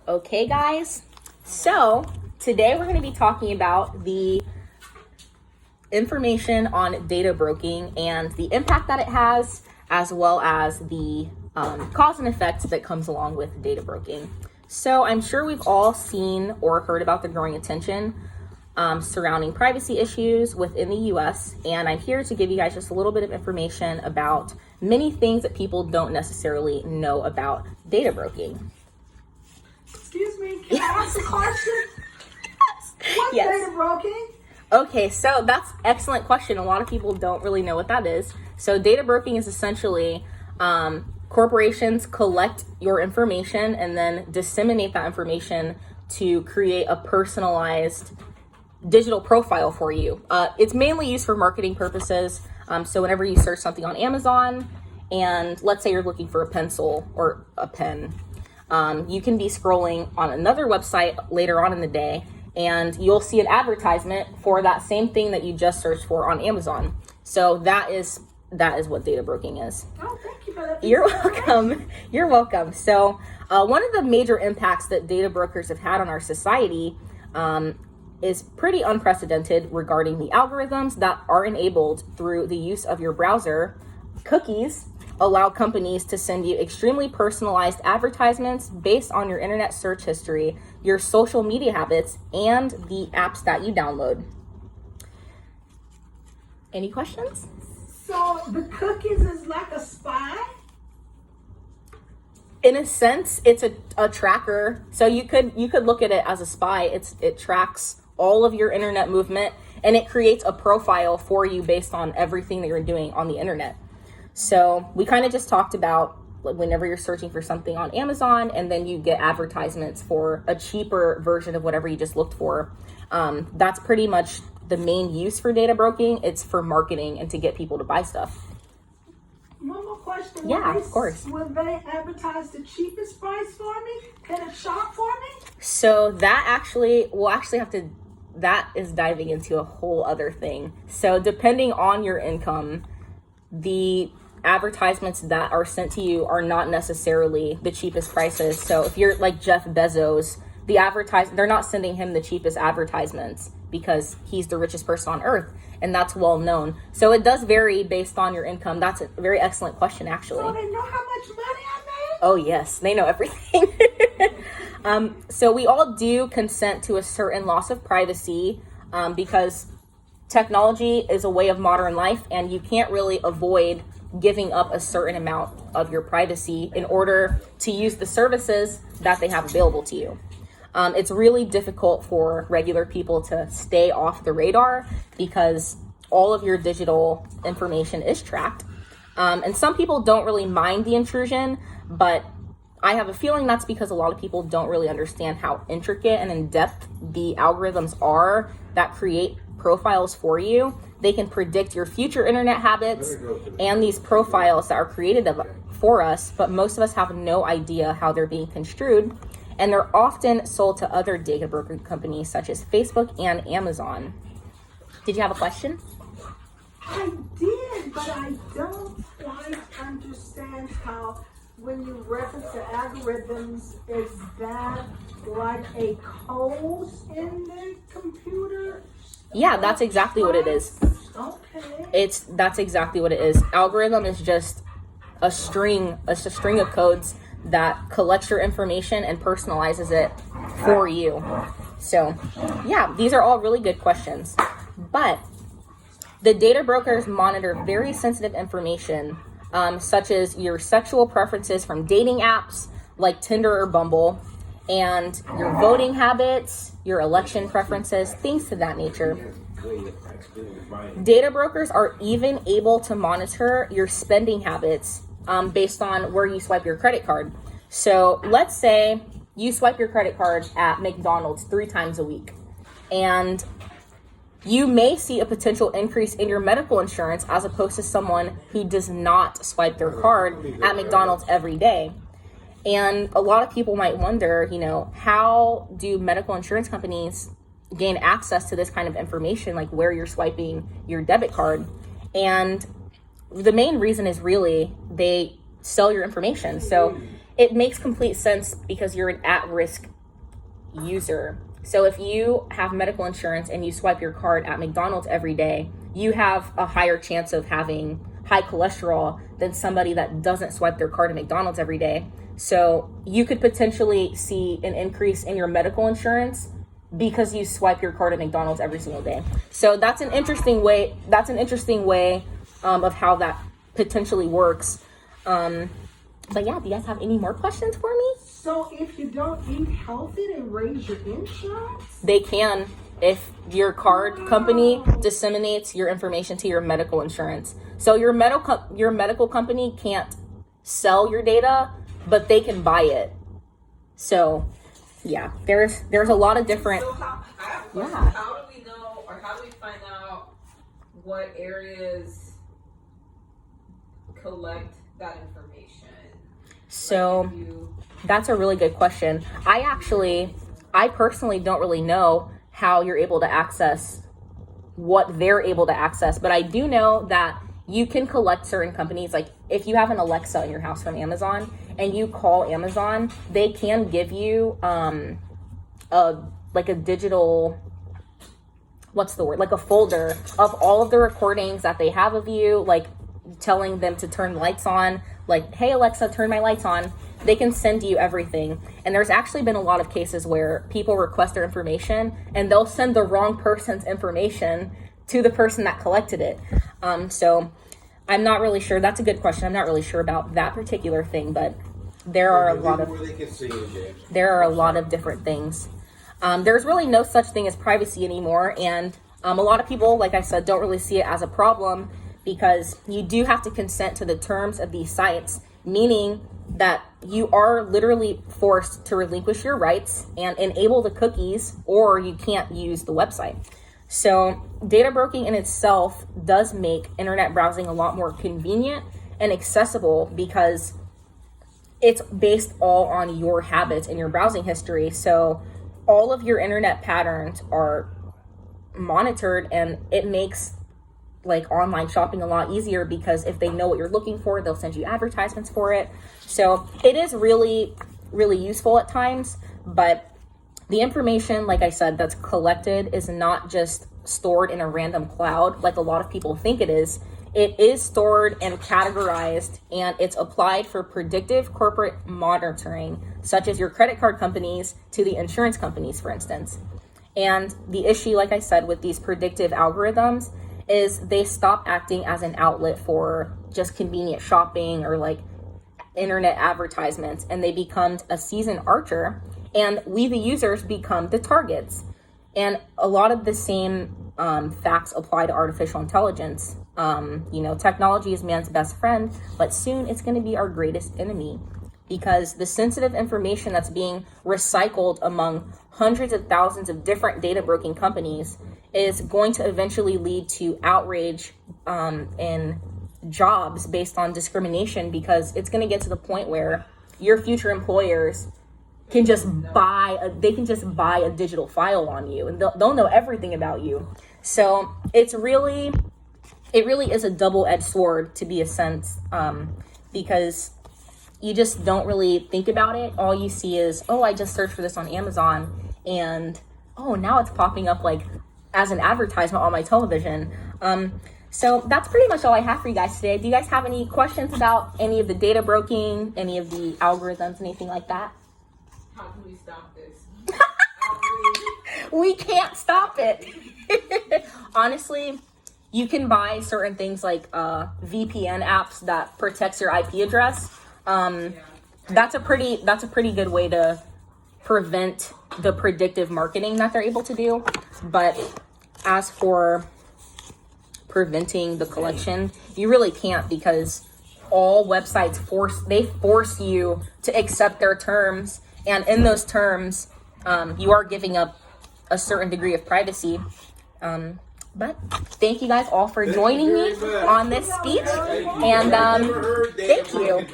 Okay, guys. So today we're going to be talking about the information on data broking and the impact that it has, as well as the cause and effect that comes along with data broking. So I'm sure we've all seen or heard about the growing attention surrounding privacy issues within the US, and I'm here to give you guys just a little bit of information about many things that people don't necessarily know about data broking. Excuse me, can I ask a question? What's data broking? Okay, so that's an excellent question. A lot of people don't really know what that is. So data broking is essentially corporations collect your information and then disseminate that information to create a personalized digital profile for you. It's mainly used for marketing purposes. So whenever you search something on Amazon, and let's say you're looking for a pencil or a pen, you can be scrolling on another website later on in the day, and you'll see an advertisement for that same thing that you just searched for on Amazon. So that is what data broking is. Oh, thank you for that. You're welcome. You're welcome. So one of the major impacts that data brokers have had on our society is pretty unprecedented regarding the algorithms that are enabled through the use of your browser. Cookies allow companies to send you extremely personalized advertisements based on your internet search history, your social media habits, and the apps that you download. Any questions? So the cookies is like a spy? In a sense, it's a tracker. So you could look at it as a spy. It tracks all of your internet movement, and it creates a profile for you based on everything that you're doing on the internet. So we kind of just talked about whenever you're searching for something on Amazon and then you get advertisements for a cheaper version of whatever you just looked for. That's pretty much the main use for data broking. It's for marketing and to get people to buy stuff. One more question. Yeah, of course. Will they advertise the cheapest price for me? Can it shop for me? So that is diving into a whole other thing. So depending on your income, the advertisements that are sent to you are not necessarily the cheapest prices. So if you're like Jeff Bezos, they're not sending him the cheapest advertisements because he's the richest person on earth, and that's well known. So it does vary based on your income. That's a very excellent question, actually. So they know how much money I made? Oh yes, they know everything. So we all do consent to a certain loss of privacy because technology is a way of modern life, and you can't really avoid giving up a certain amount of your privacy in order to use the services that they have available to you. It's really difficult for regular people to stay off the radar because all of your digital information is tracked. And some people don't really mind the intrusion, but I have a feeling that's because a lot of people don't really understand how intricate and in-depth the algorithms are that create profiles for you. They can predict your future internet habits and these profiles that are created for us, but most of us have no idea how they're being construed, and they're often sold to other data broker companies such as Facebook and Amazon. Did you have a question? I did, but I don't quite understand how, when you reference the algorithms, is that like a code in the computer? Yeah, that's exactly what it is. Okay. That's exactly what it is. Algorithm is just a string of codes that collects your information and personalizes it for you. So, yeah, these are all really good questions. But the data brokers monitor very sensitive information, such as your sexual preferences from dating apps like Tinder or Bumble, and your voting habits, your election preferences, things to that nature. Data brokers are even able to monitor your spending habits based on where you swipe your credit card. So let's say you swipe your credit card at McDonald's 3 times a week, and you may see a potential increase in your medical insurance as opposed to someone who does not swipe their card at McDonald's every day. And a lot of people might wonder, how do medical insurance companies gain access to this kind of information, like where you're swiping your debit card? And the main reason is really they sell your information. So it makes complete sense because you're an at-risk user. So if you have medical insurance and you swipe your card at McDonald's every day, you have a higher chance of having high cholesterol than somebody that doesn't swipe their card at McDonald's every day. So you could potentially see an increase in your medical insurance because you swipe your card at McDonald's every single day. So that's an interesting way. Of how that potentially works. But yeah, do you guys have any more questions for me? So if you don't eat healthy, they raise your insurance? They can, if your card company disseminates your information to your medical insurance. So your medical company can't sell your data, but they can buy it. So yeah, there's a lot of different. So I have a question. Yeah. How do we know, or how do we find out what areas collect that information? So that's a really good question. I personally don't really know how you're able to access what they're able to access, but I do know that you can collect certain companies. Like if you have an Alexa in your house from Amazon and you call Amazon, they can give you a digital, like a folder of all of the recordings that they have of you, like telling them to turn lights on, like, hey Alexa, turn my lights on. They can send you everything. And there's actually been a lot of cases where people request their information and they'll send the wrong person's information to the person that collected it. So I'm not really sure. That's a good question. I'm not really sure about that particular thing, but there are a lot of different things. There's really no such thing as privacy anymore. And a lot of people, like I said, don't really see it as a problem because you do have to consent to the terms of these sites, meaning that you are literally forced to relinquish your rights and enable the cookies, or you can't use the website. So data broking in itself does make internet browsing a lot more convenient and accessible because it's based all on your habits and your browsing history. So all of your internet patterns are monitored, and it makes like online shopping a lot easier because if they know what you're looking for, they'll send you advertisements for it. So it is really, really useful at times, but the information, like I said, that's collected is not just stored in a random cloud like a lot of people think it is. It is stored and categorized, and it's applied for predictive corporate monitoring, such as your credit card companies to the insurance companies, for instance. And the issue, like I said, with these predictive algorithms is they stop acting as an outlet for just convenient shopping or like internet advertisements, and they become a seasoned archer, and we the users become the targets. And a lot of the same facts apply to artificial intelligence. Technology is man's best friend, but soon it's going to be our greatest enemy, because the sensitive information that's being recycled among hundreds of thousands of different data broking companies is going to eventually lead to outrage in jobs based on discrimination, because it's going to get to the point where your future employers can just buy a digital file on you, and they'll know everything about you. So it really is a double-edged sword, to be a sense, because you just don't really think about it. All you see is, oh, I just searched for this on Amazon, and oh, now it's popping up like as an advertisement on my television. So that's pretty much all I have for you guys today. Do you guys have any questions about any of the data broking, any of the algorithms, anything like that? How can we stop this? We can't stop it. Honestly, you can buy certain things like VPN apps that protects your IP address. That's a pretty good way to prevent the predictive marketing that they're able to do. But as for preventing the collection, you really can't, because all websites force you to accept their terms, and in those terms, you are giving up a certain degree of privacy. But thank you guys all for joining me on this speech, and thank you.